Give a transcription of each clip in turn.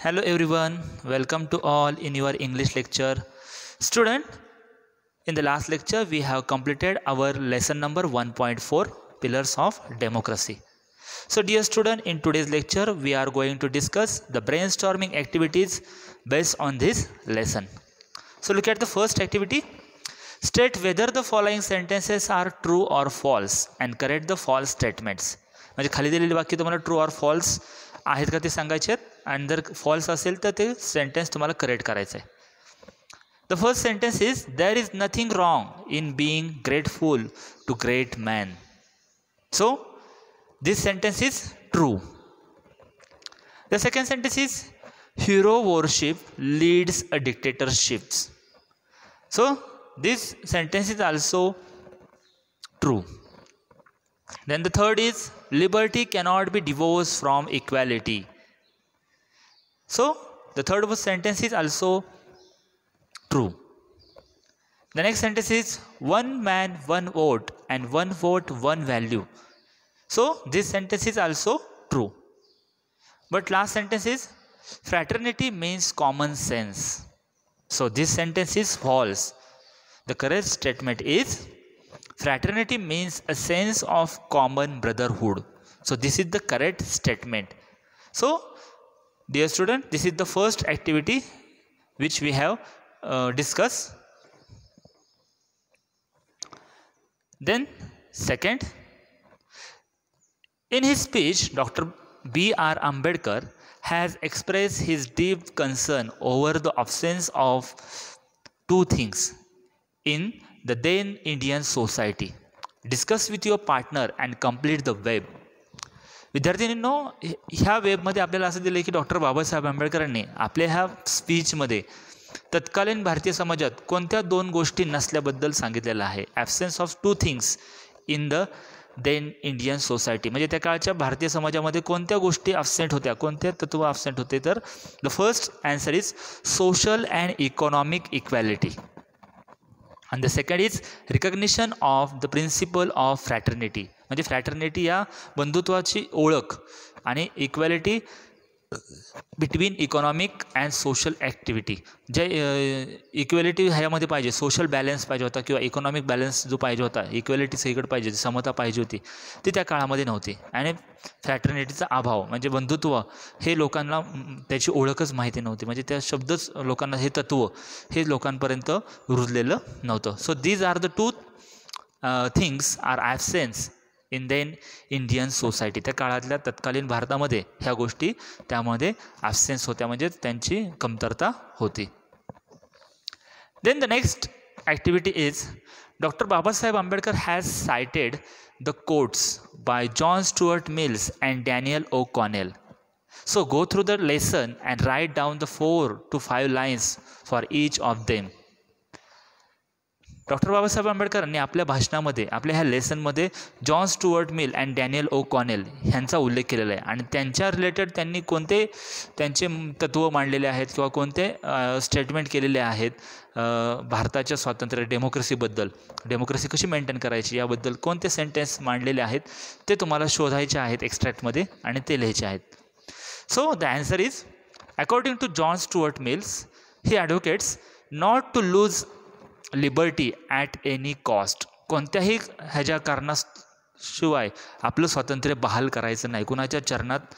Hello everyone, welcome to all in your English lecture. Student, in the last lecture we have completed our lesson number 1.4 Pillars of Democracy. So dear student, in today's lecture we are going to discuss the brainstorming activities based on this lesson. So look at the first activity. State whether the following sentences are true or false and correct the false statements. म्हणजे खाली दिलेली वाक्य तुम्हाला true or false आहेत का ते सांगायचे आहेत आणि जर फॉल्स असेल तर ते सेंटेन्स तुम्हाला करेक्ट करायचं आहे. The first sentence is there is nothing wrong in being grateful to great man. So this sentence is true. The second sentence is hero worship leads a dictatorship. So this sentence is also true. Then the third is liberty cannot be divorced from equality. So the third sentence is also true. The next sentence is one man one vote and one vote one value. So this sentence is also true. But last sentence is fraternity means common sense. So this sentence is false. The correct statement is fraternity means a sense of common brotherhood. So this is the correct statement. So dear student, this is the first activity which we have discussed. Then second, in his speech Dr. B.R. Ambedkar has expressed his deep concern over the absence of two things in the then Indian society. Discuss with your partner and complete the web. विद्यार्थ्यांनो, ह्या वेबमध्ये आपल्याला असं दिलं की doctor Babasaheb आंबेडकरांनी आपल्या ह्या स्पीचमध्ये तत्कालीन भारतीय समाजात कोणत्या दोन गोष्टी नसल्याबद्दल सांगितलेलं आहे. Absence of two things in the then Indian society. म्हणजे त्या काळच्या भारतीय समाजामध्ये कोणत्या गोष्टी ॲब्सेंट होत्या, कोणत्या तत्व ॲब्सेंट होते. तर the first answer is social and economic equality. आणि the second is recognition of the principle of fraternity. म्हणजे फ्रॅटर्निटी या बंधुत्वाची ओळख आणि equality between economic and social activity. जे इक्वॅलिटी ह्यामध्ये पाहिजे, सोशल बॅलन्स पाहिजे होता किंवा इकॉनॉमिक बॅलन्स जो पाहिजे होता, इक्वॅलिटी सगळीकडे पाहिजे, समता पाहिजे होती, ती त्या काळामध्ये नव्हती. आणि फ्रॅटर्निटीचा अभाव म्हणजे बंधुत्व हे लोकांना त्याची ओळखच माहिती नव्हती. म्हणजे त्या शब्दच लोकांना, हे तत्व हे लोकांपर्यंत रुजलेलं नव्हतं. So these are the two things are absence in then Indian society. त्या काळातल्या तत्कालीन भारतामध्ये ह्या गोष्टी त्यामध्ये ॲब्सेन्स होत्या, म्हणजे त्यांची कमतरता होती. Then the next activity is doctor Babasaheb Ambedkar has cited the quotes by John Stuart Mills and Daniel O'Connell. So go through the lesson and write down the 4 to 5 lines for each of them. Doctor Babasaheb आंबेडकरांनी आपल्या भाषणामध्ये, आपल्या ह्या लेसनमध्ये John Stuart Mill and Daniel O'Connell ह्यांचा उल्लेख केलेला आहे. आणि त्यांच्या रिलेटेड त्यांनी कोणते त्यांचे तत्त्व मांडलेले आहेत किंवा कोणते स्टेटमेंट केलेले आहेत भारताच्या स्वातंत्र्य, डेमोक्रेसीबद्दल, डेमोक्रेसी कशी मेंटेन करायची याबद्दल कोणते सेंटेन्स मांडलेले आहेत ते तुम्हाला शोधायचे आहेत एक्स्ट्रॅक्टमध्ये आणि ते लिहायचे आहेत. So the answer is according to John Stuart Mills, he advocates not to lose liberty at any cost. कोणत्याही ह्याच्या कारणाशिवाय आपलं स्वातंत्र्य बहाल करायचं नाही, कुणाच्या चरणात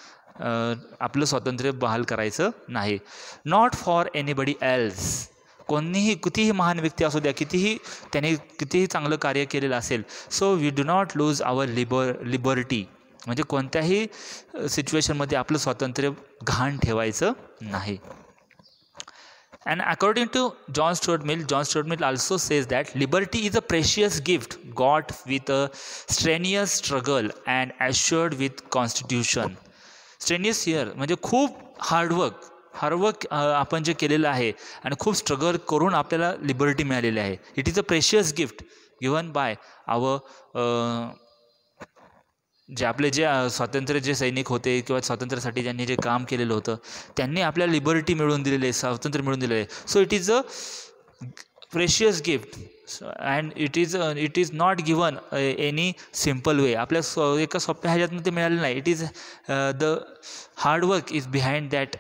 आपलं स्वातंत्र्य बहाल करायचं नाही. Not for anybody else. कोणीही कितीही महान व्यक्ती असू द्या, त्याने कितीही चांगलं कार्य केलेलं असेल, so we do not lose our liberty. म्हणजे कोणत्याही सिच्युएशनमध्ये आपलं स्वातंत्र्य घाण ठेवायचं नाही. And according to John Stuart Mill also says that liberty is a precious gift got with a strenuous struggle and assured with constitution. Strenuous here म्हणजे खूप hard work आपण जे केलेलं आहे आणि खूप स्ट्रगल करून आपल्याला लिबर्टी मिळालेली आहे. It is a precious gift given by our जे आपले जे स्वातंत्र्य जे सैनिक होते किंवा स्वातंत्र्यासाठी ज्यांनी जे काम केलेलं होतं त्यांनी आपल्याला लिबर्टी मिळवून दिलेली आहे, स्वातंत्र्य मिळवून दिलेलं आहे. So it is a precious gift and it is not given any simple way. आपल्या एका सोप्या ह्याच्यातून ते मिळालं नाही. It is the hard work is behind that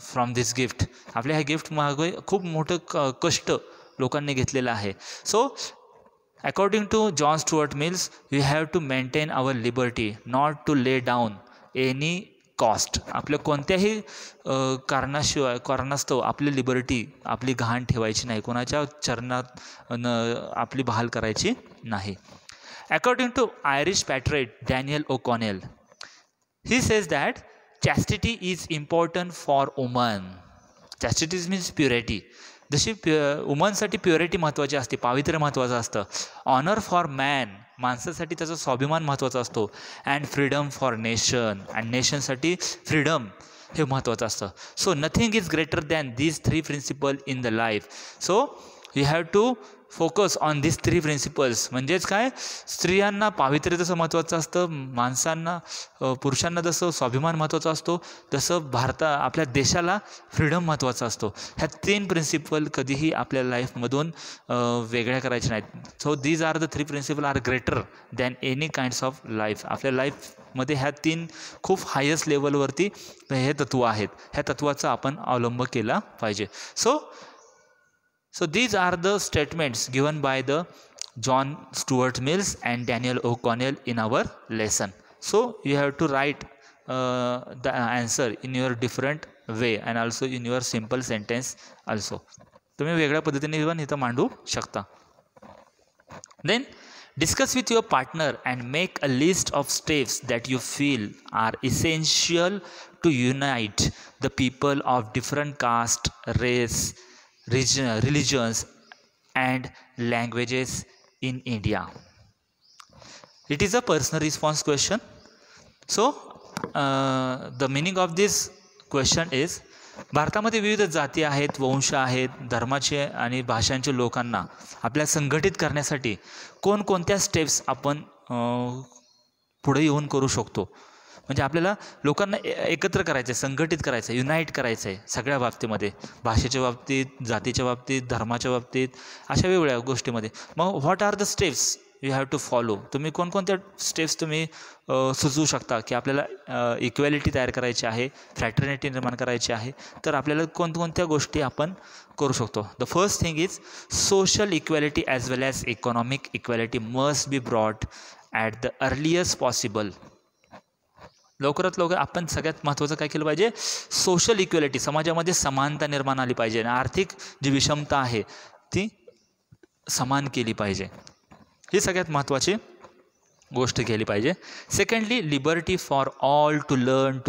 from this gift. आपल्या ह्या गिफ्ट मागे खूप मोठं कष्ट लोकांनी घेतलेलं आहे. So according to John Stuart Mills, we have to maintain our liberty, not to lay down any cost. आपल्या कोणत्याही कारणास्तव आपली लिबर्टी, आपली घाण ठेवायची नाही, कोणाच्या चरणात आपली बहाल करायची नाही. According to Irish patriot Daniel O'Connell, he says that chastity is important for woman. Chastity means purity. जशी वुमनसाठी प्युरिटी महत्त्वाची असते, पावित्र्य महत्त्वाचं असतं. ऑनर फॉर मॅन, माणसासाठी त्याचा स्वाभिमान महत्त्वाचा असतो. And freedom for nation, and नेशनसाठी फ्रीडम हे महत्त्वाचं असतं. So nothing is greater than these 3 principle in the life. So you have to focus on this 3 principles. म्हणजेच काय, स्त्रियांना पावित्र्य जसं महत्त्वाचं असतं, माणसांना पुरुषांना जसं स्वाभिमान महत्त्वाचा असतो, तसं आपल्या देशाला फ्रीडम महत्त्वाचा असतो. ह्या 3 प्रिन्सिपल कधीही आपल्या लाईफमधून वेगळ्या करायच्या नाहीत. So these are the 3 principle are greater than any kinds of life. आपल्या लाईफमध्ये ह्या 3 खूप हायस्ट लेवलवरती हे तत्त्व आहेत. ह्या तत्त्वाचा आपण अवलंब केला पाहिजे. So these are the statements given by the John Stuart Mills and Daniel O'Connell in our lesson. So you have to write the answer in your different way and also in your simple sentence also. तुम्ही वेगळ्या पद्धतीने पण इथं मांडू शकता. Then discuss with your partner and make a list of steps that you feel are essential to unite the people of different caste, race, religions and languages in India. It is a personal response question. So the meaning of this question is, भारतामध्ये विविध जाती आहेत, वंश आहेत, धर्माचे आणि भाषांचे लोकांना आपल्या संघटित करण्यासाठी कोणकोणत्या स्टेप्स आपण पुढे येऊन करू शकतो. म्हणजे आपल्याला लोकांना एकत्र करायचं आहे, संघटित करायचं आहे, युनाईट करायचं आहे सगळ्या बाबतीमध्ये, भाषेच्या बाबतीत, जातीच्या बाबतीत, धर्माच्या बाबतीत, अशा वेगवेगळ्या गोष्टीमध्ये. मग what are the steps you have to follow. तुम्ही कोणकोणत्या स्टेप्स तुम्ही सुचवू शकता की आपल्याला इक्वॅलिटी तयार करायची आहे, फ्रॅटर्निटी निर्माण करायची आहे, तर आपल्याला कोणकोणत्या गोष्टी आपण करू शकतो. The first thing is social equality as well as economic equality must be brought at the earliest possible. लवकरात लवकर आपण सगळ्यात महत्त्वाचं काय केलं पाहिजे, सोशल इक्वॅलिटी, समाजामध्ये समानता निर्माण आली पाहिजे आणि आर्थिक जी विषमता आहे ती समान केली पाहिजे. ही सगळ्यात महत्त्वाची गोष्ट केली पाहिजे. Secondly, liberty for all to learn,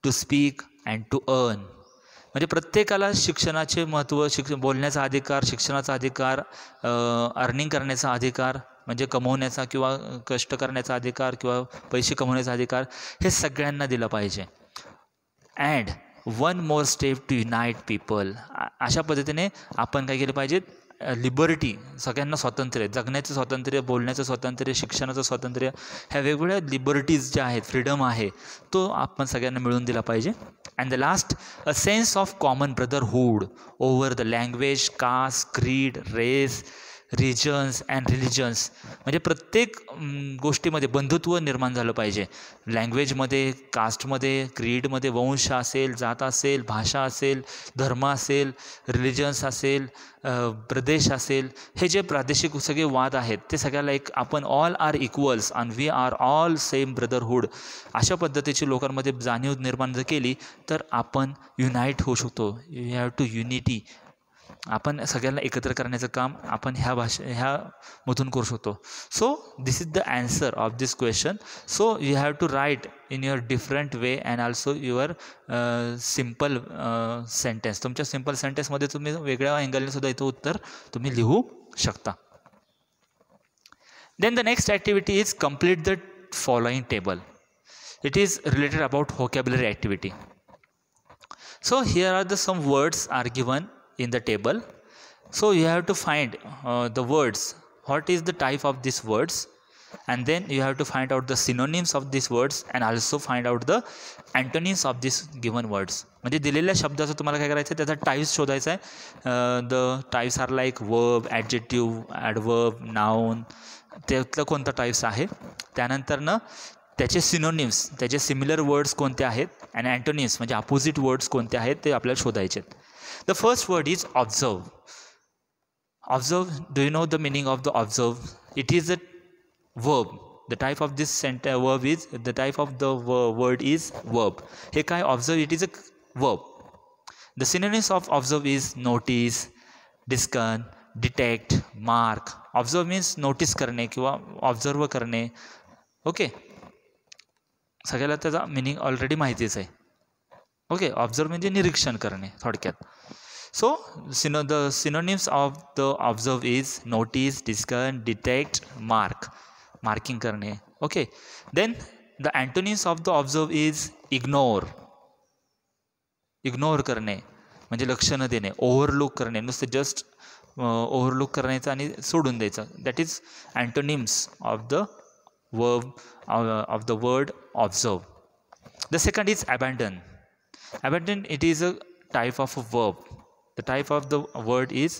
to speak and to earn. म्हणजे प्रत्येकाला शिक्षणाचे महत्त्व, बोलण्याचा अधिकार, शिक्षणाचा अधिकार, अर्निंग करण्याचा अधिकार म्हणजे कमवण्याचा किंवा कष्ट करण्याचा अधिकार किंवा पैसे कमवण्याचा अधिकार, हे सगळ्यांना दिलं पाहिजे. And one more step to unite people. अशा पद्धतीने आपण काय केलं पाहिजे, लिबर्टी, सगळ्यांना स्वातंत्र्य, जगण्याचं स्वातंत्र्य, बोलण्याचं स्वातंत्र्य, शिक्षणाचं स्वातंत्र्य, ह्या वेगवेगळ्या लिबर्टीज ज्या आहेत, फ्रीडम आहे, तो आपण सगळ्यांना मिळवून दिला पाहिजे. And the last, a sense of common brotherhood over the language, caste, creed, race, regions and religions. म्हणजे प्रत्येक गोष्टीमध्ये बंधुत्व निर्माण झालं पाहिजे. लँग्वेजमध्ये, कास्टमध्ये, क्रीडमध्ये, वंश असेल, जात असेल, भाषा असेल, धर्म असेल, रिलिजन्स असेल, प्रदेश असेल, हे जे प्रादेशिक सगळे वाद आहेत ते सगळ्याला एक आपण all are equals and we are all same brotherhood, अशा पद्धतीची लोकांमध्ये जाणीव निर्माण जर केली तर आपण युनाईट होऊ शकतो. You have to unity. आपण सगळ्यांना एकत्र करण्याचं काम आपण ह्यामधून करू शकतो. So this is the answer of this question. So you have to write in your different way and also your simple sentence. तुमच्या सिम्पल सेंटेन्समध्ये तुम्ही वेगळ्या अँगलने सुद्धा इथं उत्तर तुम्ही लिहू शकता. Then the next activity is complete the following table. It is related about vocabulary activity. So here are the some words are given in the table. So you have to find the words. What is the type of these words? and then you have to find out the synonyms of these words and also find out the antonyms of these given words. म्हणजे दिलेल्या शब्दाचं तुम्हाला काय करायचं आहे, त्याचा types शोधायचा आहे. The types are like verb, adjective, adverb, noun, त्यातलं कोणतं टाईप्स आहे. त्यानंतरनं त्याचे सिनोनिम्स, त्याचे सिमिलर वर्ड्स कोणते आहेत आणि अँटोनिम्स म्हणजे अपोजिट वर्ड्स कोणते आहेत ते आपल्याला शोधायचे आहेत. The first word is observe. Observe, do you know the meaning of the observe? It is a verb. The type of this verb is, the type of the word is verb. हे काय observe, it is a verb. The synonyms of observe is notice, discern, detect, mark. Observe means notice करणे किंवा observe करणे. Okay, सगळ्याला त्याचा meaning already माहितीच आहे. Okay, observe म्हणजे निरीक्षण करणे थोडक्यात. So, the synonyms of the observe is notice, discern, detect, mark. Marking करणे. Okay. Then the antonyms of the observe is ignore. Ignore करणे म्हणजे लक्ष न देणे. Overlook करणे, नुसतं जस्ट overlook करायचं आणि सोडून द्यायचं. That is antonyms of the verb of the word observe. The second is abandon. Abandon, it is a type of a verb. The type of the word is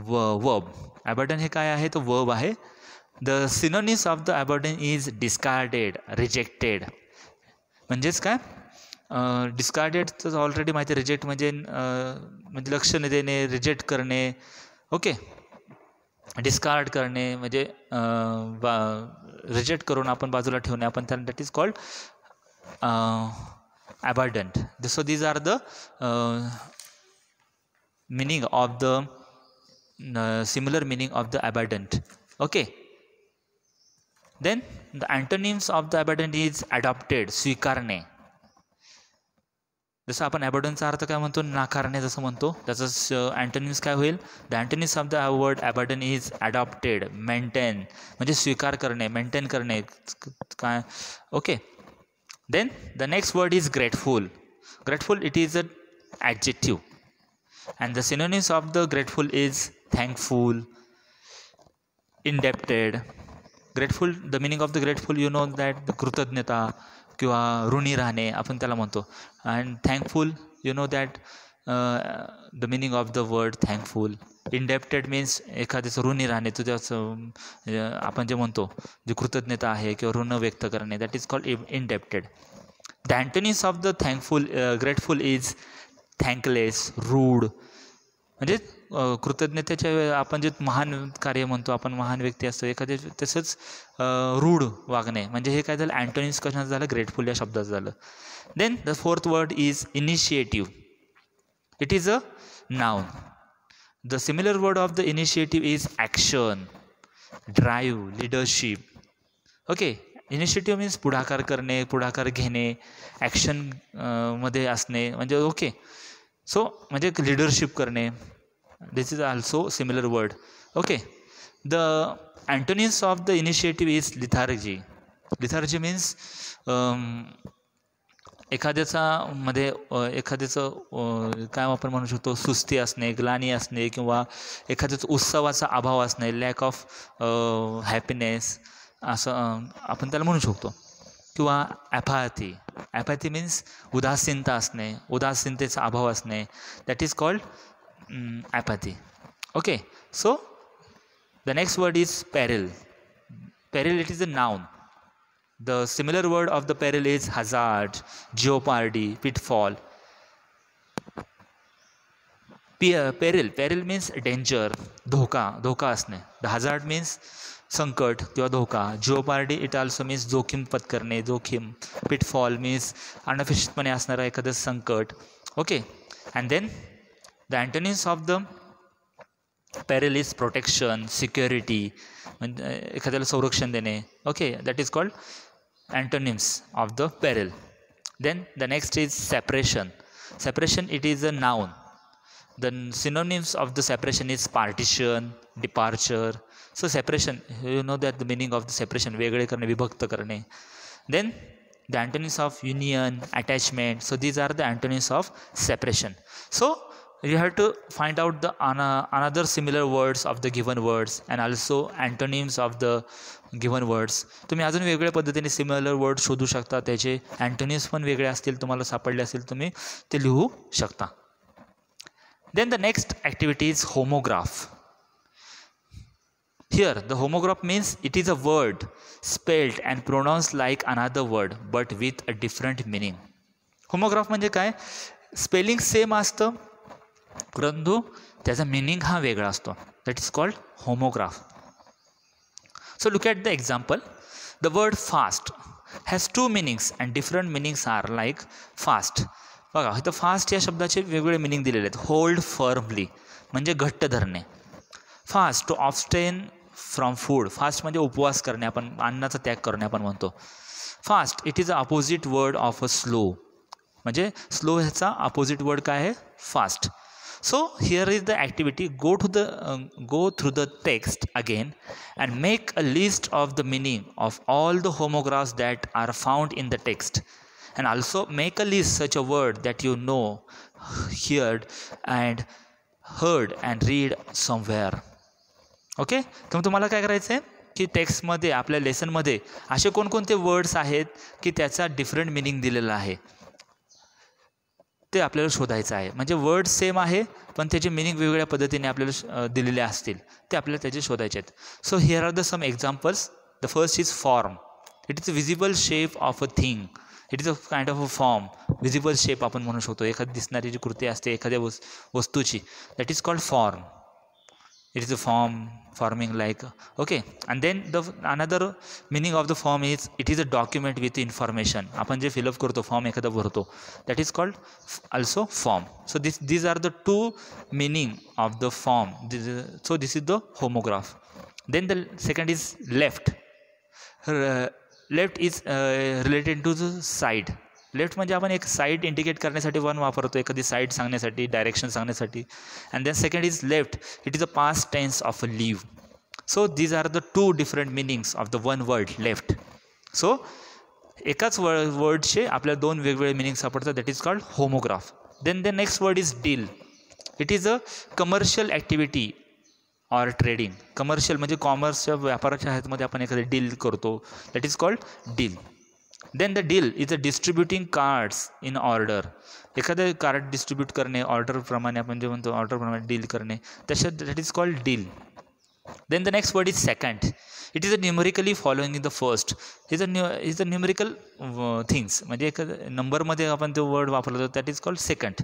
verb. Abandon हे काय आहे, तो verb आहे. The synonyms of the abandon is discarded, rejected. म्हणजेच काय, discarded तर already माहिती, reject म्हणजे लक्ष न देणे, रिजेक्ट करणे. ओके, डिस्कार्ड करणे म्हणजे रिजेक्ट करून आपण बाजूला ठेवणे, आपण त्याला that is called abandoned. So these are the meaning of the similar meaning of the abandoned. Okay, then the antonyms of the abandoned is adopted, स्वीकारणे. जसं आपण abandonedचा अर्थ काय म्हणतो, नाकारणे जसं म्हणतो, त्याचं antonyms काय होईल. the antonyms of the word abandon is adopted, maintain म्हणजे स्वीकार करणे, मेंटेन करणे काय. Okay, then the next word is grateful. Grateful, it is an adjective. And the synonyms of the grateful is thankful, indebted. Grateful, the meaning of the grateful, you know that the कृतज्ञता किंवा ऋणी राहणे आपण त्याला म्हणतो. And thankful, you know that the meaning of the word thankful. Indebted means एखाद्याचं ऋणी राहणे, तुझ्याचं आपण जे म्हणतो जे कृतज्ञता आहे किंवा ऋण व्यक्त करणे, that is called indebted. The antonyms of the grateful is thankless, rude. म्हणजे कृतज्ञतेच्या आपण जे महान कार्य म्हणतो, आपण महान व्यक्ती असतो एखाद्या, तसंच रूढ वागणे म्हणजे हे काय झालं, अँटोनिम्स कशाचं झालं, ग्रेटफुल या शब्दाचं झालं. Then the fourth word is initiative. It is a noun. The similar word of the initiative is action, drive, leadership. Okay, initiative means पुढाकार करणे, पुढाकार घेणे, ॲक्शन मध्ये असणे म्हणजे. ओके, सो म्हणजे लिडरशिप करणे. This is also similar word. Okay, the antonyms of the initiative is lethargy. Lethargy means एखाद्याचा मध्ये एखाद्याचं काय आपण म्हणू शकतो, सुस्ती असणे, ग्लानी असणे किंवा एखाद्याचा उत्सवाचा अभाव असणे, लॅक ऑफ हॅपीनेस असं आपण त्याला म्हणू शकतो. किंवा ॲपॅथी. ॲपॅथी मीन्स उदासीनता असणे, उदासीनतेचा अभाव असणे, that is called apathy. Okay, so the next word is peril. Peril, it is a noun. The similar word of the peril is hazard, jeopardy, pitfall. Peril, peril means danger, धोका असणे. The hazard means संकट किंवा धोका. Jeopardy, it also means जोखीम पत्करणे, जोखीम. Pitfall means अनपेक्षितपणे असणारा एखादं संकट. Okay, and then the antonyms of the peril is protection, security, म्हणजे एखाद्याला संरक्षण देणे. Okay, that is called antonyms of the peril. Then the next is separation. Separation, it is a noun. The synonyms of the separation is partition, departure. So separation, you know that the meaning of the separation, वेगळे करणे, विभक्त करणे. Then the antonyms of union, attachment. So these are the antonyms of separation. So you have to find out the another similar words of the given words and also antonyms of the given words. तुम्ही अजून वेगळ्या पद्धतीने similar word शोधू शकता, त्याचे antonyms पण वेगळे असतील, तुम्हाला सापडले असतील तुम्ही ते लिहू शकता. Then the next activity is homograph. Here the homograph means it is a word spelled and pronounced like another word but with a different meaning. Homograph म्हणजे काय, स्पेलिंग सेम असतं परंतु त्याचा मिनिंग हा वेगळा असतो. That is called homograph. So look at the example. The word fast has two meanings and different meanings are like fast. बघा इथं फास्ट या शब्दाचे वेगवेगळे मिनिंग दिलेले आहेत. होल्ड फर्मली म्हणजे घट्ट धरणे. Fast to abstain from food, fast म्हणजे उपवास करणे, आपण अन्नाचा त्याग करणे आपण म्हणतो. Fast it is a opposite word of a slow, म्हणजे स्लो ह्याचा अपोजिट वर्ड काय आहे, fast. So here is the activity. Go through the text again and make a list of the meaning of all the homographs that are found in the text, and also make a list such a word that you know, heard and read somewhere. Okay, तर तुम्हाला काय करायचं आहे की टेक्स्टमध्ये आपल्या लेसनमध्ये असे कोणकोणते वर्ड्स आहेत की त्याचा डिफरंट मिनिंग दिलेला आहे ते आपल्याला शोधायचं आहे. म्हणजे वर्ड सेम आहे पण त्याचे मिनिंग वेगवेगळ्या पद्धतीने आपल्याला दिलेले असतील, ते आपल्याला त्याचे शोधायचे आहेत. So here are the some examples. The first is form. It is a visible shape of a thing. It is a kind of a form. Visible shape आपण म्हणू शकतो, एखादी दिसणारी जी कृती असते एखाद्या वस्तूची, that is called form. It is a forming like, okay. And then the another meaning of the form is it is a document with information. आपण जे फिलअप करतो, फॉर्म एखादा भरतो, that is called also form. So these are the two meaning of the form. So this is the homograph. Then the second is left. Left is related to the side. Left म्हणजे आपण एक side indicate करण्यासाठी one वापरतो, एखादी side सांगण्यासाठी, direction सांगण्यासाठी. And then second is left. It is a past tense of a leave. So these are the two different meanings of the one word left. So एकाच वर्डचे आपल्याला दोन वेगवेगळे मिनिंग सापडतात. That is called homograph. Then the next word is deal. It is a commercial activity or trading. Commercial म्हणजे कॉमर्सच्या व्यापाराच्या ह्याच्यामध्ये आपण एखादी डील करतो, that is called deal. Then the deal is a distributing cards in order. एखादं card distribute करणे ऑर्डरप्रमाणे, आपण जे म्हणतो ऑर्डरप्रमाणे डील करणे, तशा that is called deal. Then the next word is second. It is a numerically following in the first. Is a numerical things, म्हणजे एखाद्या नंबरमध्ये आपण तो वर्ड वापरला जातो, that is called second.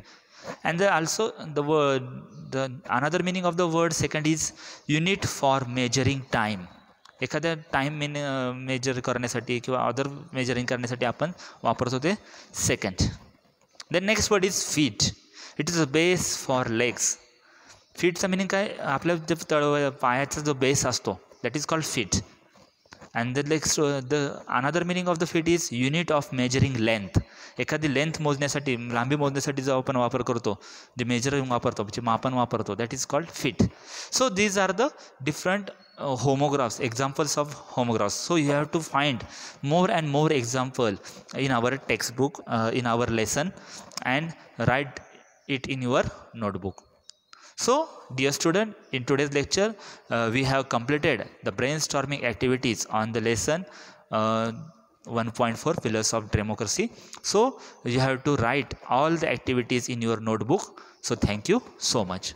And also the another meaning of the word second is unit for measuring time. एखाद्या time measure करण्यासाठी किंवा अदर मेजरिंग करण्यासाठी आपण वापरतो ते second. Then next word is feet. It is a base for legs. फीटचा meaning काय, आपल्या जे पायाचा जो बेस असतो, that is called feet. And the another meaning of the feet is unit of measuring length. एखादी लेंथ मोजण्यासाठी, लांबी मोजण्यासाठी जो आपण वापर करतो, जे मेजरिंग वापरतो, जे मापन वापरतो, that is called feet. So these are the different homographs, examples of homographs. So you have to find more and more example in our textbook, in our lesson, and write it in your notebook. So dear student, in today's lecture we have completed the brainstorming activities on the lesson 1.4 Pillars of Democracy. So you have to write all the activities in your notebook. So thank you so much.